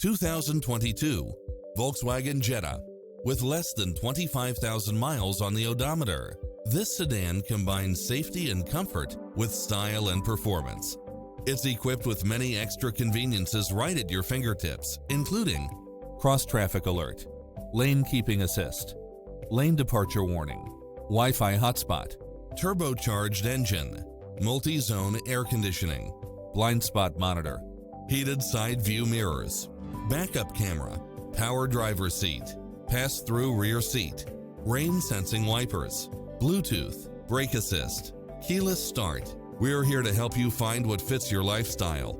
2022 Volkswagen Jetta. With less than 25,000 miles on the odometer, this sedan combines safety and comfort with style and performance. It's equipped with many extra conveniences right at your fingertips, including cross-traffic alert, lane keeping assist, lane departure warning, Wi-Fi hotspot, turbocharged engine, multi-zone air conditioning, blind spot monitor, heated side view mirrors, backup camera, power driver's seat, pass-through rear seat, rain sensing wipers, Bluetooth, brake assist, keyless start. We're here to help you find what fits your lifestyle.